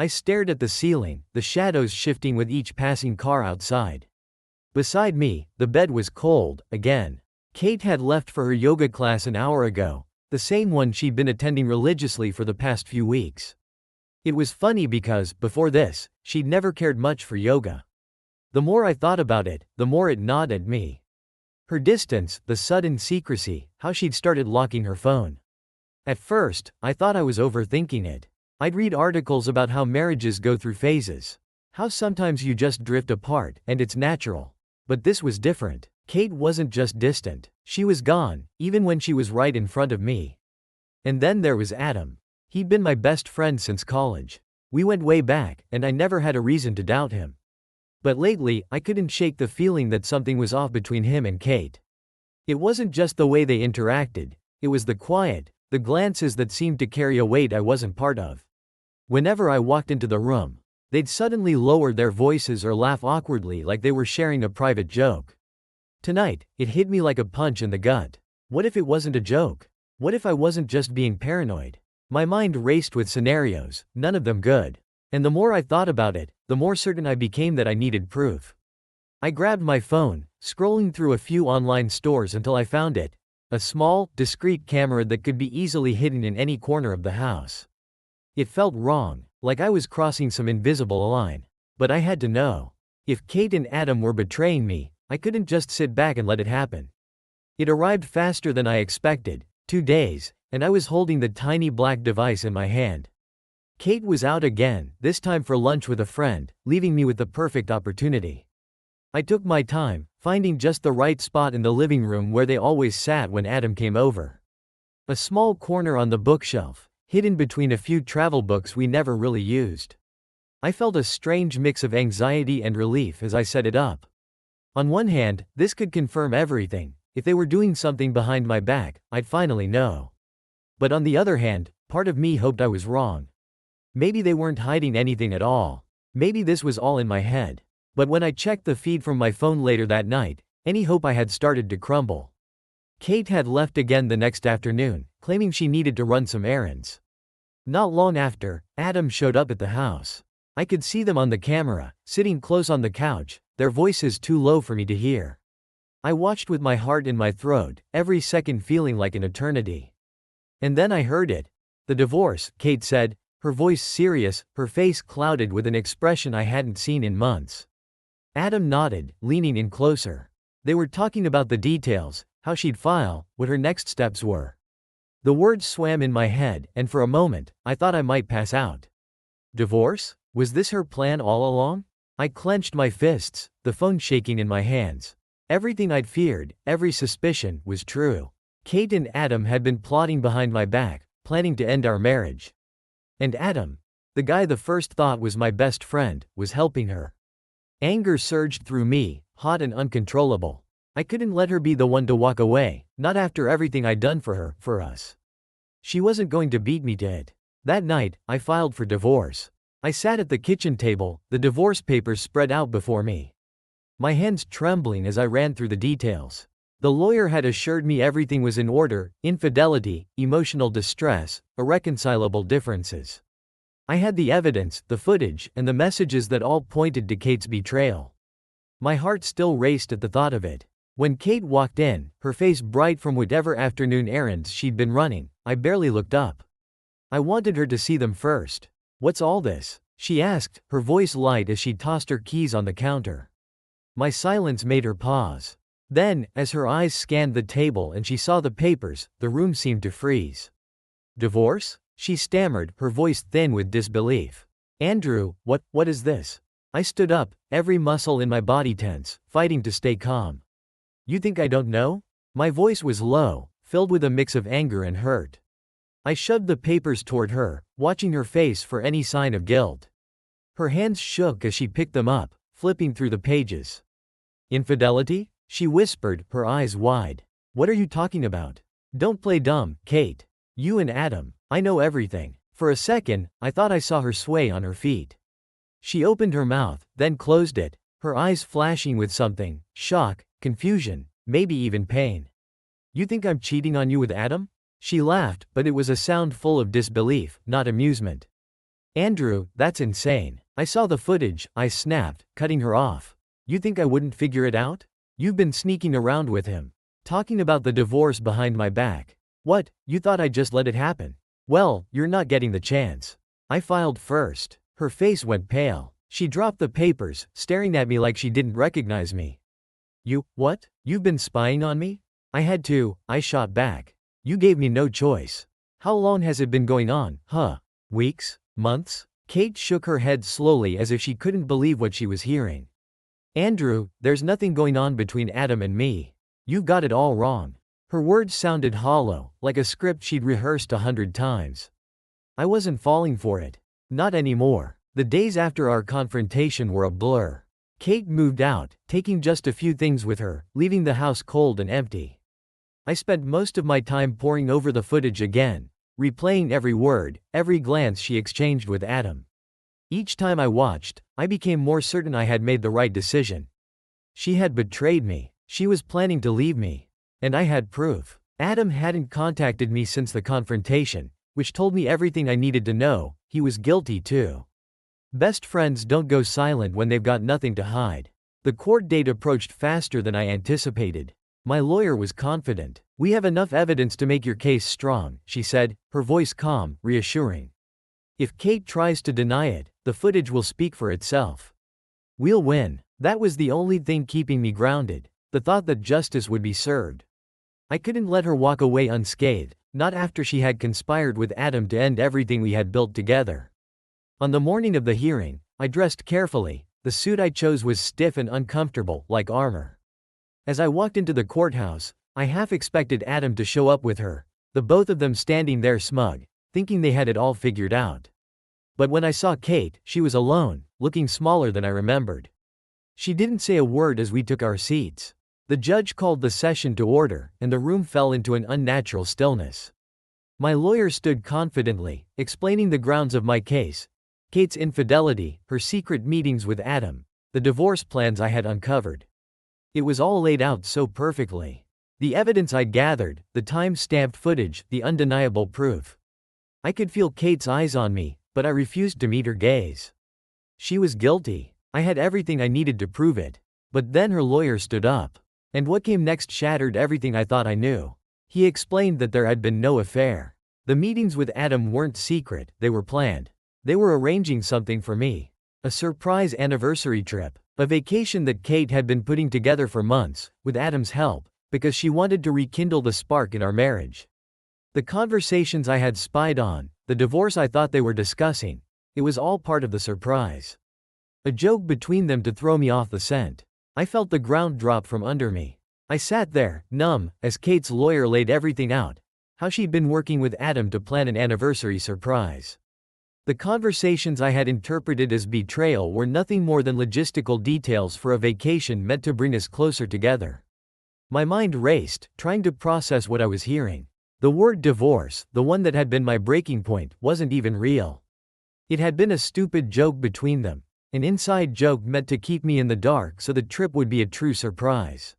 I stared at the ceiling, the shadows shifting with each passing car outside. Beside me, the bed was cold, again. Kate had left for her yoga class an hour ago, the same one she'd been attending religiously for the past few weeks. It was funny because, before this, she'd never cared much for yoga. The more I thought about it, the more it gnawed at me. Her distance, the sudden secrecy, how she'd started locking her phone. At first, I thought I was overthinking it. I'd read articles about how marriages go through phases. How sometimes you just drift apart, and it's natural. But this was different. Kate wasn't just distant. She was gone, even when she was right in front of me. And then there was Adam. He'd been my best friend since college. We went way back, and I never had a reason to doubt him. But lately, I couldn't shake the feeling that something was off between him and Kate. It wasn't just the way they interacted, it was the quiet, the glances that seemed to carry a weight I wasn't part of. Whenever I walked into the room, they'd suddenly lower their voices or laugh awkwardly like they were sharing a private joke. Tonight, it hit me like a punch in the gut. What if it wasn't a joke? What if I wasn't just being paranoid? My mind raced with scenarios, none of them good. And the more I thought about it, the more certain I became that I needed proof. I grabbed my phone, scrolling through a few online stores until I found it. A small, discreet camera that could be easily hidden in any corner of the house. It felt wrong, like I was crossing some invisible line. But I had to know. If Kate and Adam were betraying me, I couldn't just sit back and let it happen. It arrived faster than I expected, 2 days, and I was holding the tiny black device in my hand. Kate was out again, this time for lunch with a friend, leaving me with the perfect opportunity. I took my time, finding just the right spot in the living room where they always sat when Adam came over. A small corner on the bookshelf, hidden between a few travel books we never really used. I felt a strange mix of anxiety and relief as I set it up. On one hand, this could confirm everything. If they were doing something behind my back, I'd finally know. But on the other hand, part of me hoped I was wrong. Maybe they weren't hiding anything at all. Maybe this was all in my head. But when I checked the feed from my phone later that night, any hope I had started to crumble. Kate had left again the next afternoon, claiming she needed to run some errands. Not long after, Adam showed up at the house. I could see them on the camera, sitting close on the couch, their voices too low for me to hear. I watched with my heart in my throat, every second feeling like an eternity. And then I heard it. The divorce, Kate said, her voice serious, her face clouded with an expression I hadn't seen in months. Adam nodded, leaning in closer. They were talking about the details, how she'd file, what her next steps were. The words swam in my head, and for a moment, I thought I might pass out. Divorce? Was this her plan all along? I clenched my fists, the phone shaking in my hands. Everything I'd feared, every suspicion, was true. Kate and Adam had been plotting behind my back, planning to end our marriage. And Adam, the guy the first thought was my best friend, was helping her. Anger surged through me, hot and uncontrollable. I couldn't let her be the one to walk away, not after everything I'd done for her, for us. She wasn't going to beat me to it. That night, I filed for divorce. I sat at the kitchen table, the divorce papers spread out before me. My hands trembling as I ran through the details. The lawyer had assured me everything was in order: infidelity, emotional distress, irreconcilable differences. I had the evidence, the footage, and the messages that all pointed to Kate's betrayal. My heart still raced at the thought of it. When Kate walked in, her face bright from whatever afternoon errands she'd been running, I barely looked up. I wanted her to see them first. "What's all this?" she asked, her voice light as she tossed her keys on the counter. My silence made her pause. Then, as her eyes scanned the table and she saw the papers, the room seemed to freeze. "Divorce?" she stammered, her voice thin with disbelief. "Andrew, what is this?" I stood up, every muscle in my body tense, fighting to stay calm. "You think I don't know?" My voice was low, filled with a mix of anger and hurt. I shoved the papers toward her, watching her face for any sign of guilt. Her hands shook as she picked them up, flipping through the pages. "Infidelity?" she whispered, her eyes wide. "What are you talking about? Don't play dumb, Kate. You and Adam, I know everything." For a second, I thought I saw her sway on her feet. She opened her mouth, then closed it, her eyes flashing with something: shock, confusion, maybe even pain. "You think I'm cheating on you with Adam?" She laughed, but it was a sound full of disbelief, not amusement. Andrew, that's insane. I saw the footage, I snapped, cutting her off. You think I wouldn't figure it out? You've been sneaking around with him. Talking about the divorce behind my back. What, you thought I'd just let it happen? Well, you're not getting the chance. I filed first. Her face went pale. She dropped the papers, staring at me like she didn't recognize me. What? You've been spying on me? I had to, I shot back. You gave me no choice. How long has it been going on, huh? Weeks? Months? Kate shook her head slowly as if she couldn't believe what she was hearing. Andrew, there's nothing going on between Adam and me. You got it all wrong. Her words sounded hollow, like a script she'd rehearsed 100 times. I wasn't falling for it. Not anymore. The days after our confrontation were a blur. Kate moved out, taking just a few things with her, leaving the house cold and empty. I spent most of my time poring over the footage again, replaying every word, every glance she exchanged with Adam. Each time I watched, I became more certain I had made the right decision. She had betrayed me. She was planning to leave me. And I had proof. Adam hadn't contacted me since the confrontation, which told me everything I needed to know. He was guilty too. Best friends don't go silent when they've got nothing to hide. The court date approached faster than I anticipated. My lawyer was confident. We have enough evidence to make your case strong, she said, her voice calm, reassuring. If Kate tries to deny it, the footage will speak for itself. We'll win. That was the only thing keeping me grounded, the thought that justice would be served. I couldn't let her walk away unscathed, not after she had conspired with Adam to end everything we had built together. On the morning of the hearing, I dressed carefully. The suit I chose was stiff and uncomfortable, like armor. As I walked into the courthouse, I half expected Adam to show up with her, the both of them standing there smug, thinking they had it all figured out. But when I saw Kate, she was alone, looking smaller than I remembered. She didn't say a word as we took our seats. The judge called the session to order, and the room fell into an unnatural stillness. My lawyer stood confidently, explaining the grounds of my case: Kate's infidelity, her secret meetings with Adam, the divorce plans I had uncovered. It was all laid out so perfectly. The evidence I'd gathered, the time-stamped footage, the undeniable proof. I could feel Kate's eyes on me, but I refused to meet her gaze. She was guilty. I had everything I needed to prove it. But then her lawyer stood up. And what came next shattered everything I thought I knew. He explained that there had been no affair. The meetings with Adam weren't secret, they were planned. They were arranging something for me. A surprise anniversary trip. A vacation that Kate had been putting together for months, with Adam's help, because she wanted to rekindle the spark in our marriage. The conversations I had spied on, the divorce I thought they were discussing, it was all part of the surprise. A joke between them to throw me off the scent. I felt the ground drop from under me. I sat there, numb, as Kate's lawyer laid everything out. How she'd been working with Adam to plan an anniversary surprise. The conversations I had interpreted as betrayal were nothing more than logistical details for a vacation meant to bring us closer together. My mind raced, trying to process what I was hearing. The word divorce, the one that had been my breaking point, wasn't even real. It had been a stupid joke between them, an inside joke meant to keep me in the dark so the trip would be a true surprise.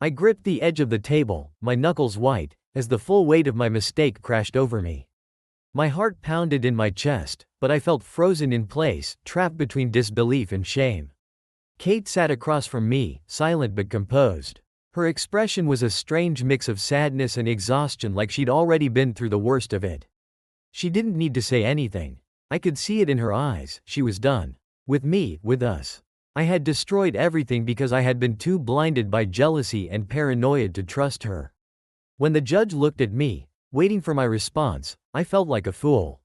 I gripped the edge of the table, my knuckles white, as the full weight of my mistake crashed over me. My heart pounded in my chest, but I felt frozen in place, trapped between disbelief and shame. Kate sat across from me, silent but composed. Her expression was a strange mix of sadness and exhaustion, like she'd already been through the worst of it. She didn't need to say anything. I could see it in her eyes. She was done. With me, with us. I had destroyed everything because I had been too blinded by jealousy and paranoia to trust her. When the judge looked at me, waiting for my response, I felt like a fool.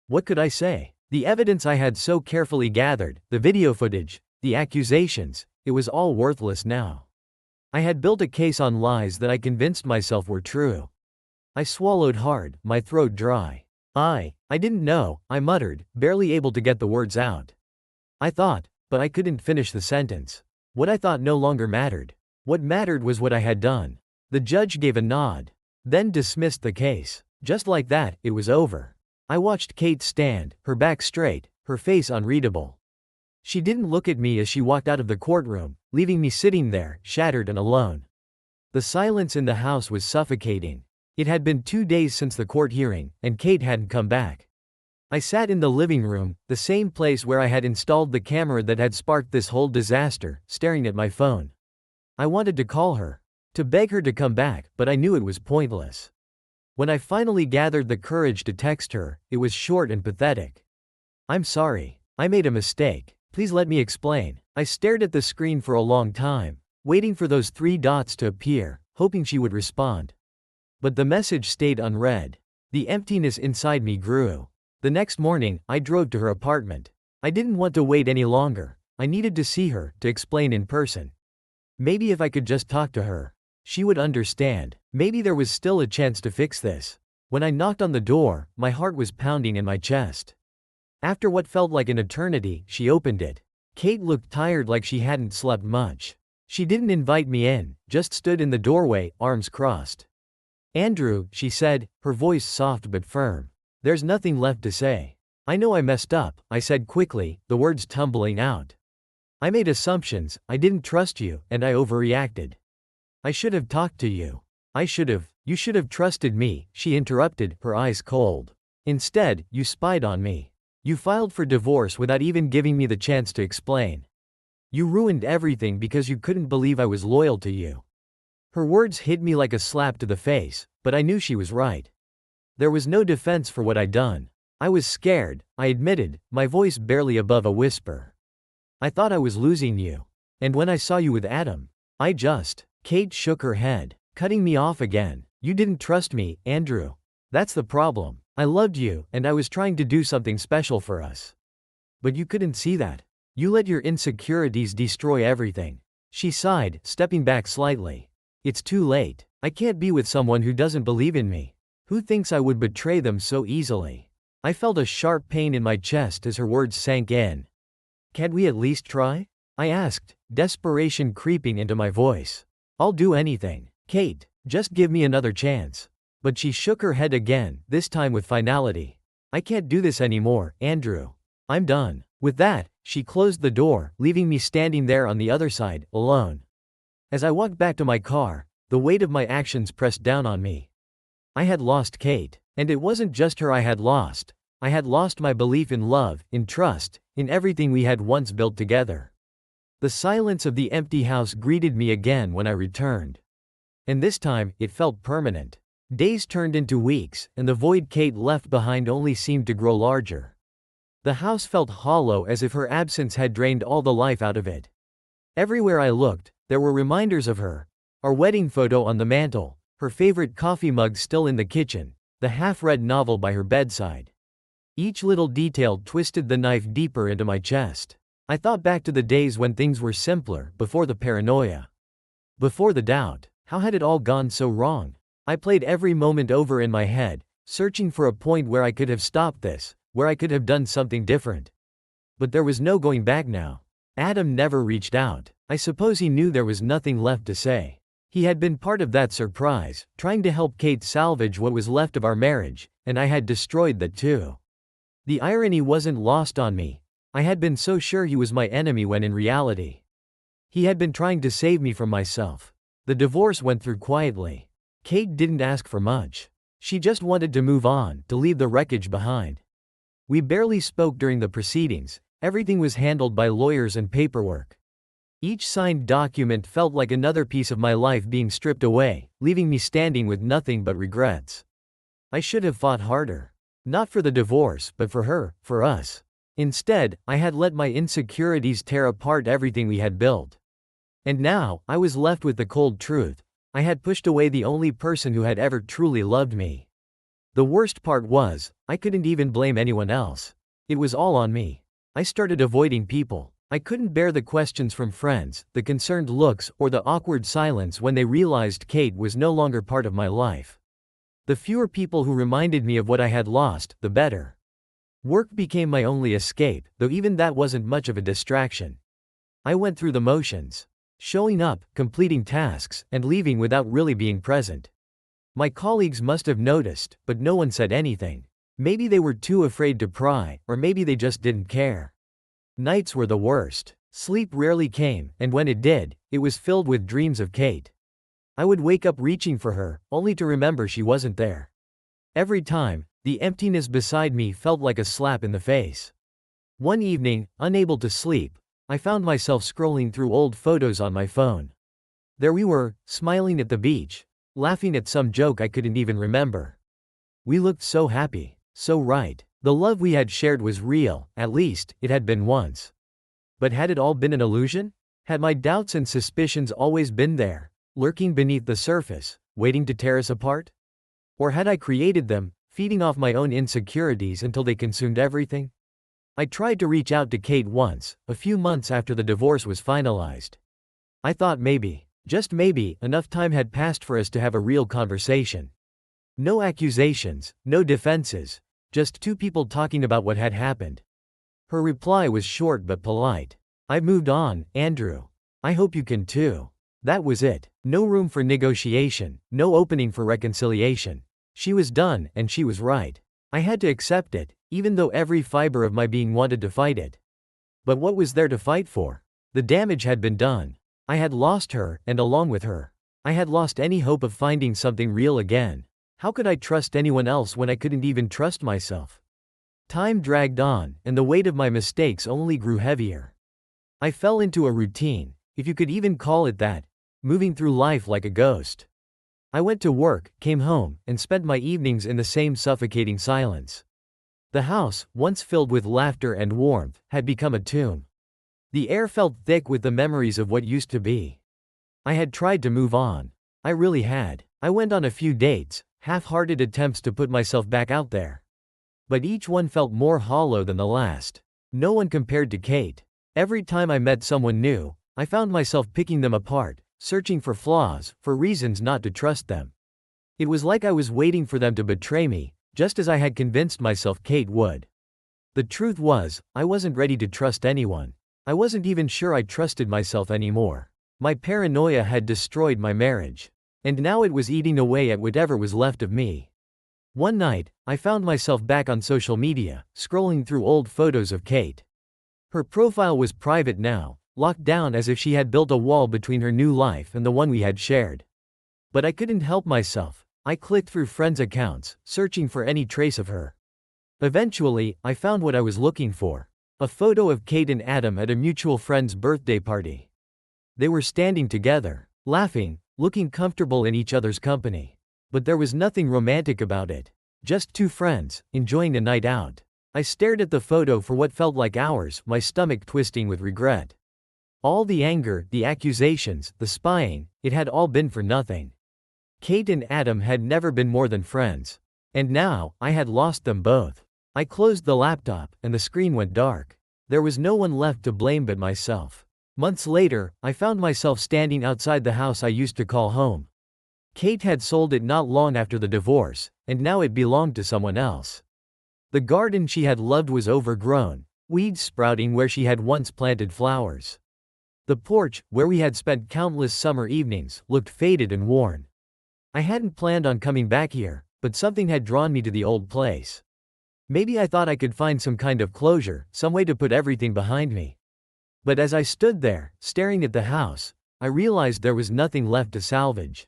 What could I say? The evidence I had so carefully gathered, the video footage, the accusations, it was all worthless now. I had built a case on lies that I convinced myself were true. I swallowed hard, my throat dry. I didn't know, I muttered, barely able to get the words out. I thought, but I couldn't finish the sentence. What I thought no longer mattered. What mattered was what I had done. The judge gave a nod, then dismissed the case. Just like that, it was over. I watched Kate stand, her back straight, her face unreadable. She didn't look at me as she walked out of the courtroom, leaving me sitting there, shattered and alone. The silence in the house was suffocating. It had been 2 days since the court hearing, and Kate hadn't come back. I sat in the living room, the same place where I had installed the camera that had sparked this whole disaster, staring at my phone. I wanted to call her, to beg her to come back, but I knew it was pointless. When I finally gathered the courage to text her, it was short and pathetic. "I'm sorry. I made a mistake. Please let me explain." I stared at the screen for a long time, waiting for those 3 dots to appear, hoping she would respond. But the message stayed unread. The emptiness inside me grew. The next morning, I drove to her apartment. I didn't want to wait any longer. I needed to see her, to explain in person. Maybe if I could just talk to her, she would understand. Maybe there was still a chance to fix this. When I knocked on the door, my heart was pounding in my chest. After what felt like an eternity, she opened it. Kate looked tired, like she hadn't slept much. She didn't invite me in, just stood in the doorway, arms crossed. "Andrew," she said, her voice soft but firm. "There's nothing left to say." "I know I messed up," I said quickly, the words tumbling out. "I made assumptions, I didn't trust you, and I overreacted. I should have talked to you. You should have trusted me," she interrupted, her eyes cold. "Instead, you spied on me. You filed for divorce without even giving me the chance to explain. You ruined everything because you couldn't believe I was loyal to you." Her words hit me like a slap to the face, but I knew she was right. There was no defense for what I'd done. I was scared, I admitted, my voice barely above a whisper. "I thought I was losing you. And when I saw you with Adam, Kate shook her head, cutting me off again. "You didn't trust me, Andrew. That's the problem. I loved you, and I was trying to do something special for us. But you couldn't see that. You let your insecurities destroy everything." She sighed, stepping back slightly. "It's too late. I can't be with someone who doesn't believe in me. Who thinks I would betray them so easily?" I felt a sharp pain in my chest as her words sank in. "Can't we at least try?" I asked, desperation creeping into my voice. "I'll do anything. Kate, just give me another chance." But she shook her head again, this time with finality. "I can't do this anymore, Andrew. I'm done." With that, she closed the door, leaving me standing there on the other side, alone. As I walked back to my car, the weight of my actions pressed down on me. I had lost Kate. And it wasn't just her I had lost. I had lost my belief in love, in trust, in everything we had once built together. The silence of the empty house greeted me again when I returned. And this time, it felt permanent. Days turned into weeks, and the void Kate left behind only seemed to grow larger. The house felt hollow, as if her absence had drained all the life out of it. Everywhere I looked, there were reminders of her. Our wedding photo on the mantel, her favorite coffee mug still in the kitchen, the half-read novel by her bedside. Each little detail twisted the knife deeper into my chest. I thought back to the days when things were simpler, before the paranoia. Before the doubt. How had it all gone so wrong? I played every moment over in my head, searching for a point where I could have stopped this, where I could have done something different. But there was no going back now. Adam never reached out. I suppose he knew there was nothing left to say. He had been part of that surprise, trying to help Kate salvage what was left of our marriage, and I had destroyed that too. The irony wasn't lost on me. I had been so sure he was my enemy when in reality, he had been trying to save me from myself. The divorce went through quietly. Kate didn't ask for much. She just wanted to move on, to leave the wreckage behind. We barely spoke during the proceedings. Everything was handled by lawyers and paperwork. Each signed document felt like another piece of my life being stripped away, leaving me standing with nothing but regrets. I should have fought harder. Not for the divorce, but for her, for us. Instead, I had let my insecurities tear apart everything we had built. And now, I was left with the cold truth. I had pushed away the only person who had ever truly loved me. The worst part was, I couldn't even blame anyone else. It was all on me. I started avoiding people. I couldn't bear the questions from friends, the concerned looks, or the awkward silence when they realized Kate was no longer part of my life. The fewer people who reminded me of what I had lost, the better. Work became my only escape, though even that wasn't much of a distraction. I went through the motions. Showing up, completing tasks, and leaving without really being present. My colleagues must have noticed, but no one said anything. Maybe they were too afraid to pry, or maybe they just didn't care. Nights were the worst. Sleep rarely came, and when it did, it was filled with dreams of Kate. I would wake up reaching for her, only to remember she wasn't there. Every time, The emptiness beside me felt like a slap in the face. One evening, unable to sleep, I found myself scrolling through old photos on my phone. There we were, smiling at the beach, laughing at some joke I couldn't even remember. We looked so happy, so right. The love we had shared was real, at least, it had been once. But had it all been an illusion? Had my doubts and suspicions always been there, lurking beneath the surface, waiting to tear us apart? Or had I created them, feeding off my own insecurities until they consumed everything? I tried to reach out to Kate once, a few months after the divorce was finalized. I thought maybe, just maybe, enough time had passed for us to have a real conversation. No accusations, no defenses, just two people talking about what had happened. Her reply was short but polite. "I've moved on, Andrew. I hope you can too." That was it. No room for negotiation, no opening for reconciliation. She was done, and she was right. I had to accept it, even though every fiber of my being wanted to fight it. But what was there to fight for? The damage had been done. I had lost her, and along with her, I had lost any hope of finding something real again. How could I trust anyone else when I couldn't even trust myself? Time dragged on, and the weight of my mistakes only grew heavier. I fell into a routine, if you could even call it that, moving through life like a ghost. I went to work, came home, and spent my evenings in the same suffocating silence. The house, once filled with laughter and warmth, had become a tomb. The air felt thick with the memories of what used to be. I had tried to move on. I really had. I went on a few dates, half-hearted attempts to put myself back out there. But each one felt more hollow than the last. No one compared to Kate. Every time I met someone new, I found myself picking them apart, searching for flaws, for reasons not to trust them. It was like I was waiting for them to betray me, just as I had convinced myself Kate would. The truth was, I wasn't ready to trust anyone. I wasn't even sure I trusted myself anymore. My paranoia had destroyed my marriage. And now it was eating away at whatever was left of me. One night, I found myself back on social media, scrolling through old photos of Kate. Her profile was private now, locked down as if she had built a wall between her new life and the one we had shared. But I couldn't help myself. I clicked through friends' accounts, searching for any trace of her. Eventually, I found what I was looking for. A photo of Kate and Adam at a mutual friend's birthday party. They were standing together, laughing, looking comfortable in each other's company. But there was nothing romantic about it. Just two friends, enjoying a night out. I stared at the photo for what felt like hours, my stomach twisting with regret. All the anger, the accusations, the spying, it had all been for nothing. Kate and Adam had never been more than friends. And now, I had lost them both. I closed the laptop, and the screen went dark. There was no one left to blame but myself. Months later, I found myself standing outside the house I used to call home. Kate had sold it not long after the divorce, and now it belonged to someone else. The garden she had loved was overgrown, weeds sprouting where she had once planted flowers. The porch, where we had spent countless summer evenings, looked faded and worn. I hadn't planned on coming back here, but something had drawn me to the old place. Maybe I thought I could find some kind of closure, some way to put everything behind me. But as I stood there, staring at the house, I realized there was nothing left to salvage.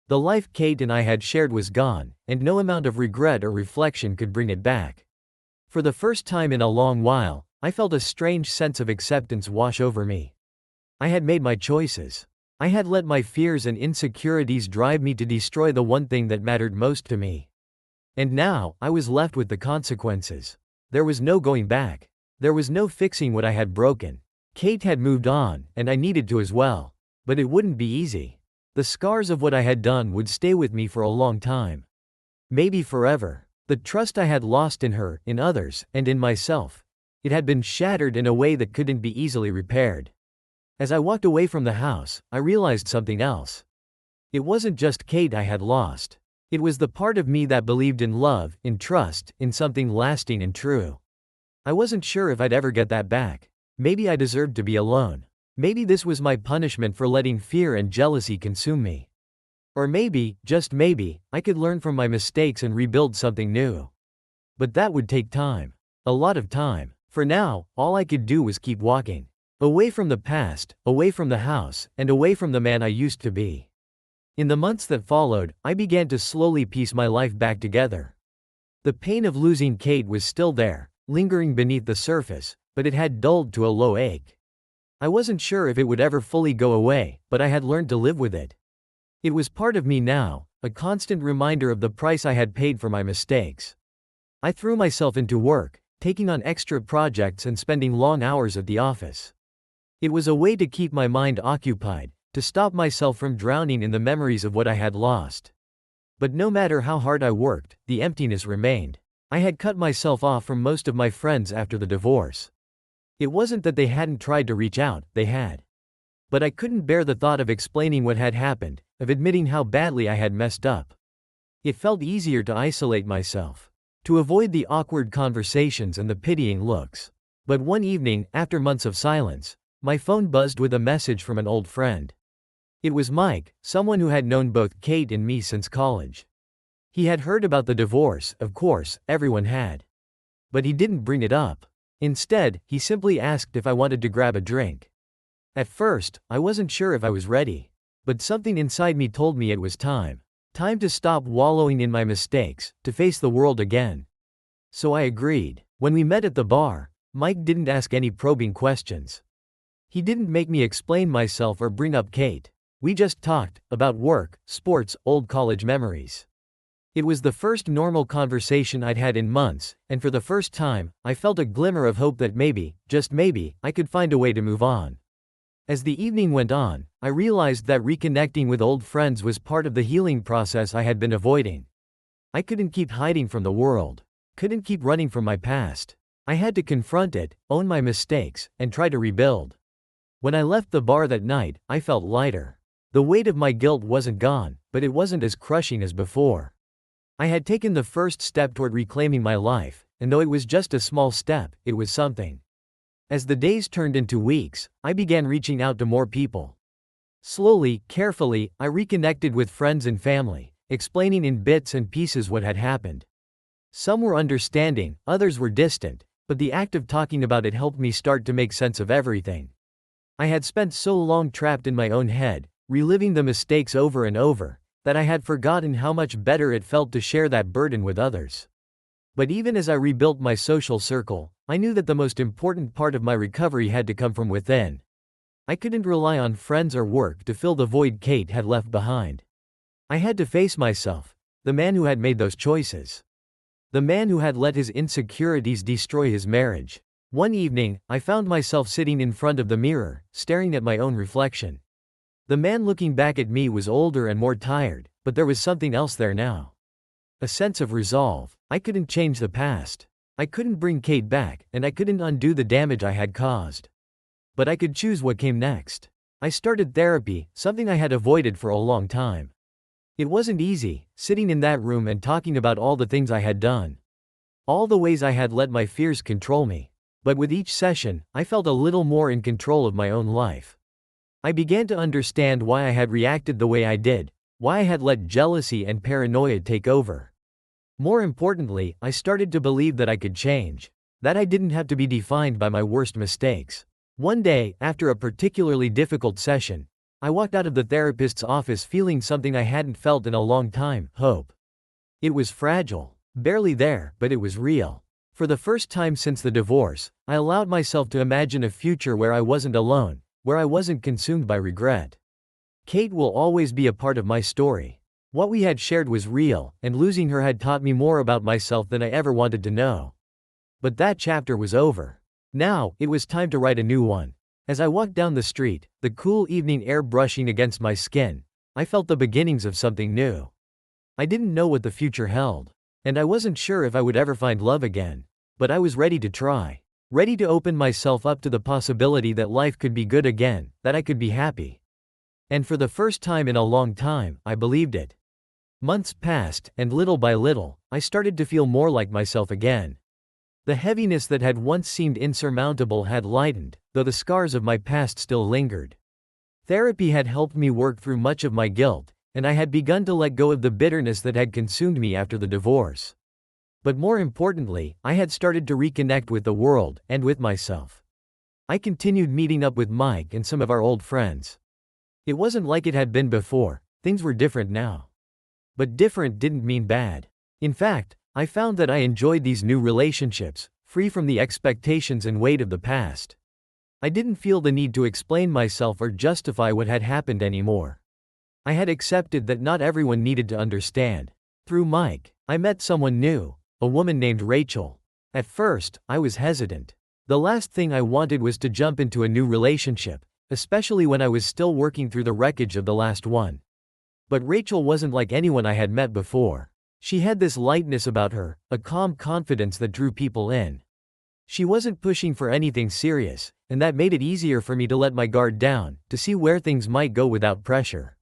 The life Kate and I had shared was gone, and no amount of regret or reflection could bring it back. For the first time in a long while, I felt a strange sense of acceptance wash over me. I had made my choices. I had let my fears and insecurities drive me to destroy the one thing that mattered most to me. And now, I was left with the consequences. There was no going back. There was no fixing what I had broken. Kate had moved on, and I needed to as well. But it wouldn't be easy. The scars of what I had done would stay with me for a long time. Maybe forever. The trust I had lost in her, in others, and in myself. It had been shattered in a way that couldn't be easily repaired. As I walked away from the house, I realized something else. It wasn't just Kate I had lost. It was the part of me that believed in love, in trust, in something lasting and true. I wasn't sure if I'd ever get that back. Maybe I deserved to be alone. Maybe this was my punishment for letting fear and jealousy consume me. Or maybe, just maybe, I could learn from my mistakes and rebuild something new. But that would take time. A lot of time. For now, all I could do was keep walking. Away from the past, away from the house, and away from the man I used to be. In the months that followed, I began to slowly piece my life back together. The pain of losing Kate was still there, lingering beneath the surface, but it had dulled to a low ache. I wasn't sure if it would ever fully go away, but I had learned to live with it. It was part of me now, a constant reminder of the price I had paid for my mistakes. I threw myself into work, taking on extra projects and spending long hours at the office. It was a way to keep my mind occupied, to stop myself from drowning in the memories of what I had lost. But no matter how hard I worked, the emptiness remained. I had cut myself off from most of my friends after the divorce. It wasn't that they hadn't tried to reach out, they had. But I couldn't bear the thought of explaining what had happened, of admitting how badly I had messed up. It felt easier to isolate myself, to avoid the awkward conversations and the pitying looks. But one evening, after months of silence, my phone buzzed with a message from an old friend. It was Mike, someone who had known both Kate and me since college. He had heard about the divorce, of course, everyone had. But he didn't bring it up. Instead, he simply asked if I wanted to grab a drink. At first, I wasn't sure if I was ready. But something inside me told me it was time. Time to stop wallowing in my mistakes, to face the world again. So I agreed. When we met at the bar, Mike didn't ask any probing questions. He didn't make me explain myself or bring up Kate. We just talked about work, sports, old college memories. It was the first normal conversation I'd had in months, and for the first time, I felt a glimmer of hope that maybe, just maybe, I could find a way to move on. As the evening went on, I realized that reconnecting with old friends was part of the healing process I had been avoiding. I couldn't keep hiding from the world. Couldn't keep running from my past. I had to confront it, own my mistakes, and try to rebuild. When I left the bar that night, I felt lighter. The weight of my guilt wasn't gone, but it wasn't as crushing as before. I had taken the first step toward reclaiming my life, and though it was just a small step, it was something. As the days turned into weeks, I began reaching out to more people. Slowly, carefully, I reconnected with friends and family, explaining in bits and pieces what had happened. Some were understanding, others were distant, but the act of talking about it helped me start to make sense of everything. I had spent so long trapped in my own head, reliving the mistakes over and over, that I had forgotten how much better it felt to share that burden with others. But even as I rebuilt my social circle, I knew that the most important part of my recovery had to come from within. I couldn't rely on friends or work to fill the void Kate had left behind. I had to face myself, the man who had made those choices. The man who had let his insecurities destroy his marriage. One evening, I found myself sitting in front of the mirror, staring at my own reflection. The man looking back at me was older and more tired, but there was something else there now. A sense of resolve. I couldn't change the past. I couldn't bring Kate back, and I couldn't undo the damage I had caused. But I could choose what came next. I started therapy, something I had avoided for a long time. It wasn't easy, sitting in that room and talking about all the things I had done. All the ways I had let my fears control me. But with each session, I felt a little more in control of my own life. I began to understand why I had reacted the way I did, why I had let jealousy and paranoia take over. More importantly, I started to believe that I could change, that I didn't have to be defined by my worst mistakes. One day, after a particularly difficult session, I walked out of the therapist's office feeling something I hadn't felt in a long time: hope. It was fragile, barely there, but it was real. For the first time since the divorce, I allowed myself to imagine a future where I wasn't alone, where I wasn't consumed by regret. Kate will always be a part of my story. What we had shared was real, and losing her had taught me more about myself than I ever wanted to know. But that chapter was over. Now, it was time to write a new one. As I walked down the street, the cool evening air brushing against my skin, I felt the beginnings of something new. I didn't know what the future held, and I wasn't sure if I would ever find love again. But I was ready to try. Ready to open myself up to the possibility that life could be good again, that I could be happy. And for the first time in a long time, I believed it. Months passed, and little by little, I started to feel more like myself again. The heaviness that had once seemed insurmountable had lightened, though the scars of my past still lingered. Therapy had helped me work through much of my guilt, and I had begun to let go of the bitterness that had consumed me after the divorce. But more importantly, I had started to reconnect with the world, and with myself. I continued meeting up with Mike and some of our old friends. It wasn't like it had been before, things were different now. But different didn't mean bad. In fact, I found that I enjoyed these new relationships, free from the expectations and weight of the past. I didn't feel the need to explain myself or justify what had happened anymore. I had accepted that not everyone needed to understand. Through Mike, I met someone new, a woman named Rachel. At first, I was hesitant. The last thing I wanted was to jump into a new relationship, especially when I was still working through the wreckage of the last one. But Rachel wasn't like anyone I had met before. She had this lightness about her, a calm confidence that drew people in. She wasn't pushing for anything serious, and that made it easier for me to let my guard down, to see where things might go without pressure.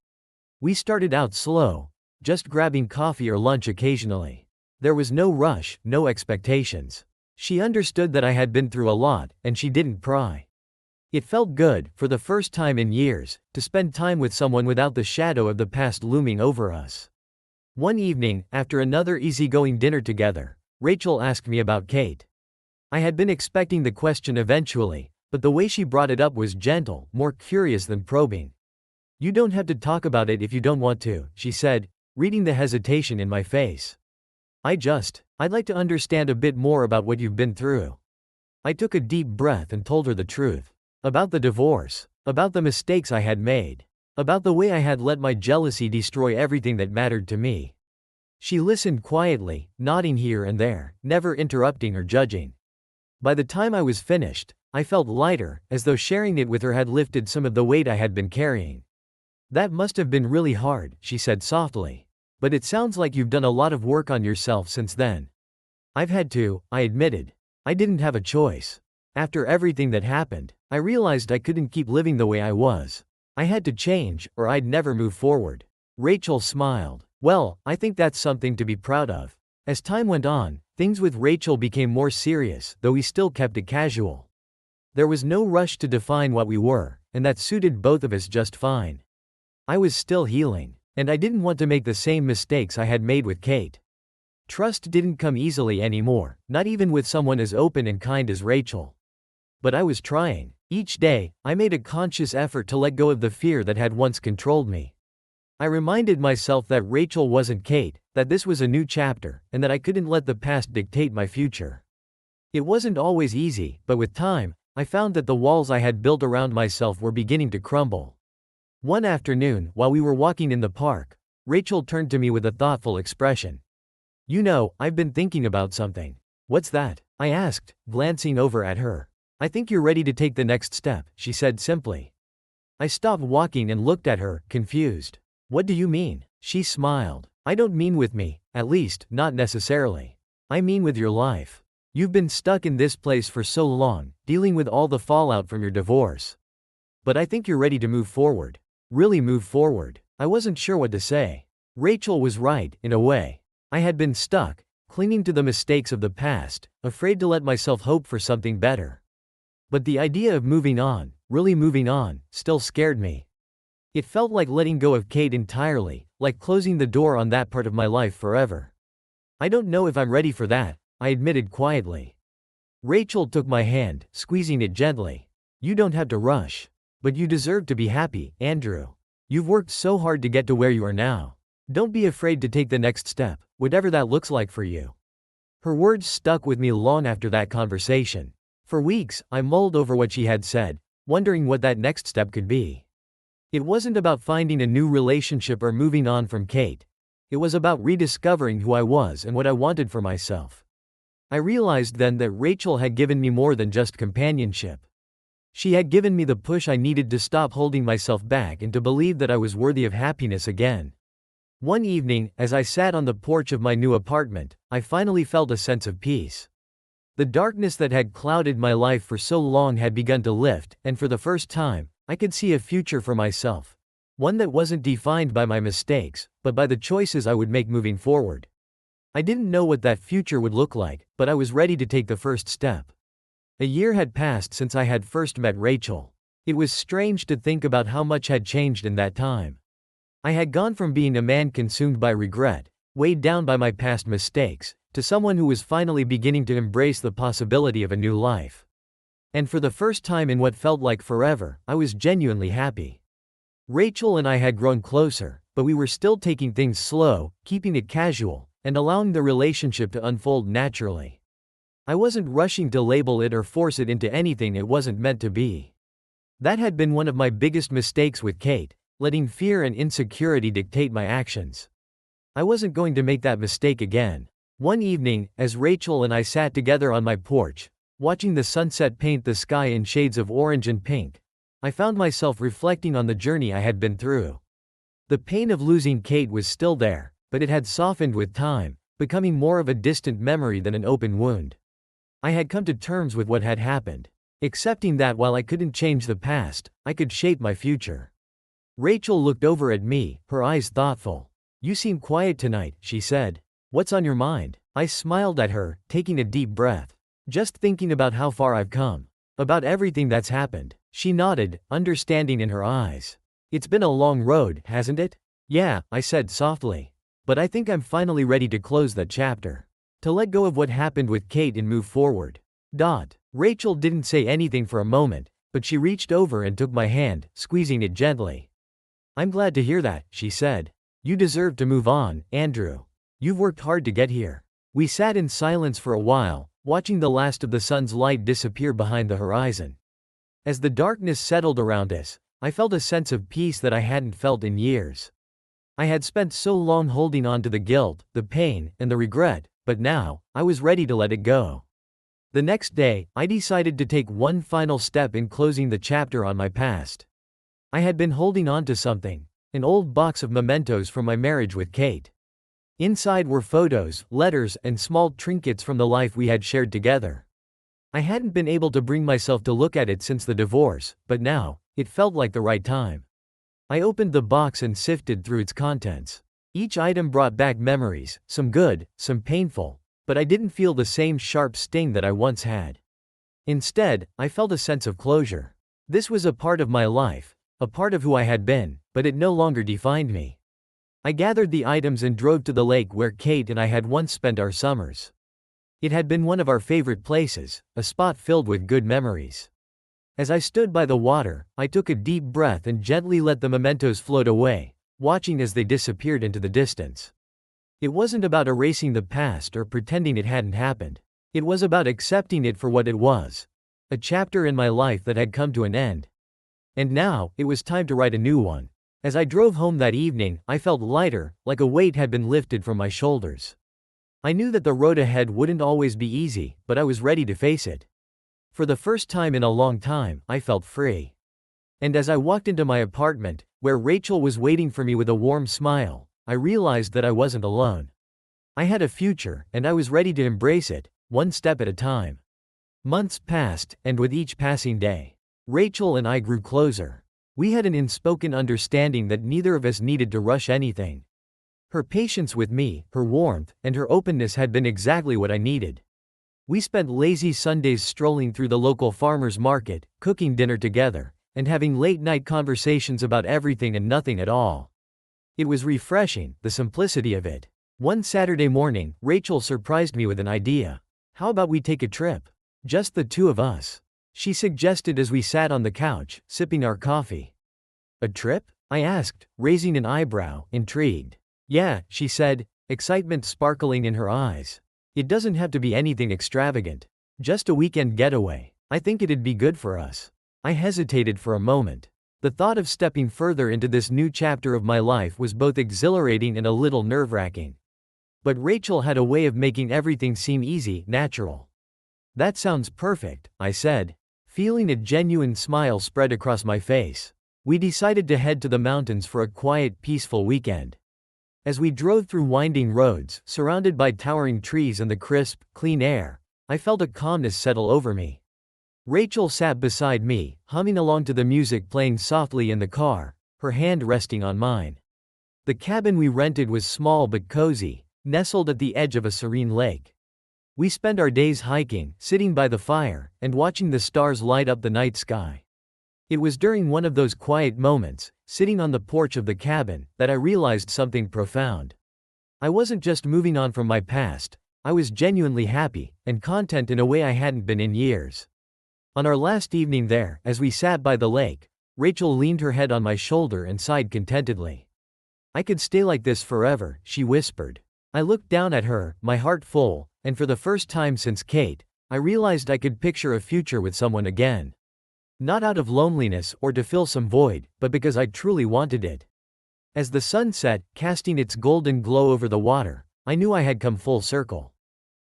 We started out slow, just grabbing coffee or lunch occasionally. There was no rush, no expectations. She understood that I had been through a lot, and she didn't pry. It felt good, for the first time in years, to spend time with someone without the shadow of the past looming over us. One evening, after another easygoing dinner together, Rachel asked me about Kate. I had been expecting the question eventually, but the way she brought it up was gentle, more curious than probing. "You don't have to talk about it if you don't want to," she said, reading the hesitation in my face. I'd like to understand a bit more about what you've been through." I took a deep breath and told her the truth. About the divorce. About the mistakes I had made. About the way I had let my jealousy destroy everything that mattered to me. She listened quietly, nodding here and there, never interrupting or judging. By the time I was finished, I felt lighter, as though sharing it with her had lifted some of the weight I had been carrying. "That must have been really hard," she said softly. "But it sounds like you've done a lot of work on yourself since then." "I've had to," I admitted. "I didn't have a choice. After everything that happened, I realized I couldn't keep living the way I was. I had to change, or I'd never move forward." Rachel smiled. "Well, I think that's something to be proud of." As time went on, things with Rachel became more serious, though we still kept it casual. There was no rush to define what we were, and that suited both of us just fine. I was still healing, and I didn't want to make the same mistakes I had made with Kate. Trust didn't come easily anymore, not even with someone as open and kind as Rachel. But I was trying. Each day, I made a conscious effort to let go of the fear that had once controlled me. I reminded myself that Rachel wasn't Kate, that this was a new chapter, and that I couldn't let the past dictate my future. It wasn't always easy, but with time, I found that the walls I had built around myself were beginning to crumble. One afternoon, while we were walking in the park, Rachel turned to me with a thoughtful expression. "You know, I've been thinking about something." "What's that?" I asked, glancing over at her. "I think you're ready to take the next step," she said simply. I stopped walking and looked at her, confused. "What do you mean?" She smiled. "I don't mean with me, at least, not necessarily. I mean with your life. You've been stuck in this place for so long, dealing with all the fallout from your divorce. But I think you're ready to move forward. Really move forward." I wasn't sure what to say. Rachel was right, in a way. I had been stuck, clinging to the mistakes of the past, afraid to let myself hope for something better. But the idea of moving on, really moving on, still scared me. It felt like letting go of Kate entirely, like closing the door on that part of my life forever. "I don't know if I'm ready for that," I admitted quietly. Rachel took my hand, squeezing it gently. "You don't have to rush. But you deserve to be happy, Andrew. You've worked so hard to get to where you are now. Don't be afraid to take the next step, whatever that looks like for you." Her words stuck with me long after that conversation. For weeks, I mulled over what she had said, wondering what that next step could be. It wasn't about finding a new relationship or moving on from Kate. It was about rediscovering who I was and what I wanted for myself. I realized then that Rachel had given me more than just companionship. She had given me the push I needed to stop holding myself back and to believe that I was worthy of happiness again. One evening, as I sat on the porch of my new apartment, I finally felt a sense of peace. The darkness that had clouded my life for so long had begun to lift, and for the first time, I could see a future for myself. One that wasn't defined by my mistakes, but by the choices I would make moving forward. I didn't know what that future would look like, but I was ready to take the first step. A year had passed since I had first met Rachel. It was strange to think about how much had changed in that time. I had gone from being a man consumed by regret, weighed down by my past mistakes, to someone who was finally beginning to embrace the possibility of a new life. And for the first time in what felt like forever, I was genuinely happy. Rachel and I had grown closer, but we were still taking things slow, keeping it casual, and allowing the relationship to unfold naturally. I wasn't rushing to label it or force it into anything it wasn't meant to be. That had been one of my biggest mistakes with Kate, letting fear and insecurity dictate my actions. I wasn't going to make that mistake again. One evening, as Rachel and I sat together on my porch, watching the sunset paint the sky in shades of orange and pink, I found myself reflecting on the journey I had been through. The pain of losing Kate was still there, but it had softened with time, becoming more of a distant memory than an open wound. I had come to terms with what had happened, accepting that while I couldn't change the past, I could shape my future. Rachel looked over at me, her eyes thoughtful. "You seem quiet tonight," she said. "What's on your mind?" I smiled at her, taking a deep breath. "Just thinking about how far I've come. About everything that's happened." She nodded, understanding in her eyes. "It's been a long road, hasn't it?" "Yeah," I said softly. "But I think I'm finally ready to close that chapter. To let go of what happened with Kate and move forward." Rachel didn't say anything for a moment, but she reached over and took my hand, squeezing it gently. "I'm glad to hear that," she said. "You deserve to move on, Andrew. You've worked hard to get here." We sat in silence for a while, watching the last of the sun's light disappear behind the horizon. As the darkness settled around us, I felt a sense of peace that I hadn't felt in years. I had spent so long holding on to the guilt, the pain, and the regret, but now, I was ready to let it go. The next day, I decided to take one final step in closing the chapter on my past. I had been holding on to something, an old box of mementos from my marriage with Kate. Inside were photos, letters, and small trinkets from the life we had shared together. I hadn't been able to bring myself to look at it since the divorce, but now, it felt like the right time. I opened the box and sifted through its contents. Each item brought back memories, some good, some painful, but I didn't feel the same sharp sting that I once had. Instead, I felt a sense of closure. This was a part of my life, a part of who I had been, but it no longer defined me. I gathered the items and drove to the lake where Kate and I had once spent our summers. It had been one of our favorite places, a spot filled with good memories. As I stood by the water, I took a deep breath and gently let the mementos float away, watching as they disappeared into the distance. It wasn't about erasing the past or pretending it hadn't happened. It was about accepting it for what it was. A chapter in my life that had come to an end. And now, it was time to write a new one. As I drove home that evening, I felt lighter, like a weight had been lifted from my shoulders. I knew that the road ahead wouldn't always be easy, but I was ready to face it. For the first time in a long time, I felt free. And as I walked into my apartment, where Rachel was waiting for me with a warm smile, I realized that I wasn't alone. I had a future, and I was ready to embrace it, one step at a time. Months passed, and with each passing day, Rachel and I grew closer. We had an unspoken understanding that neither of us needed to rush anything. Her patience with me, her warmth, and her openness had been exactly what I needed. We spent lazy Sundays strolling through the local farmers market, cooking dinner together, and having late-night conversations about everything and nothing at all. It was refreshing, the simplicity of it. One Saturday morning, Rachel surprised me with an idea. "How about we take a trip? Just the two of us," she suggested as we sat on the couch, sipping our coffee. "A trip?" I asked, raising an eyebrow, intrigued. "Yeah," she said, excitement sparkling in her eyes. "It doesn't have to be anything extravagant. Just a weekend getaway. I think it'd be good for us." I hesitated for a moment. The thought of stepping further into this new chapter of my life was both exhilarating and a little nerve-wracking. But Rachel had a way of making everything seem easy, natural. "That sounds perfect," I said, feeling a genuine smile spread across my face. We decided to head to the mountains for a quiet, peaceful weekend. As we drove through winding roads, surrounded by towering trees and the crisp, clean air, I felt a calmness settle over me. Rachel sat beside me, humming along to the music playing softly in the car, her hand resting on mine. The cabin we rented was small but cozy, nestled at the edge of a serene lake. We spent our days hiking, sitting by the fire, and watching the stars light up the night sky. It was during one of those quiet moments, sitting on the porch of the cabin, that I realized something profound. I wasn't just moving on from my past, I was genuinely happy, and content in a way I hadn't been in years. On our last evening there, as we sat by the lake, Rachel leaned her head on my shoulder and sighed contentedly. "I could stay like this forever," she whispered. I looked down at her, my heart full, and for the first time since Kate, I realized I could picture a future with someone again. Not out of loneliness or to fill some void, but because I truly wanted it. As the sun set, casting its golden glow over the water, I knew I had come full circle.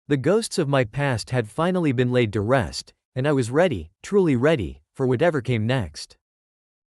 The ghosts of my past had finally been laid to rest, and I was ready, truly ready, for whatever came next.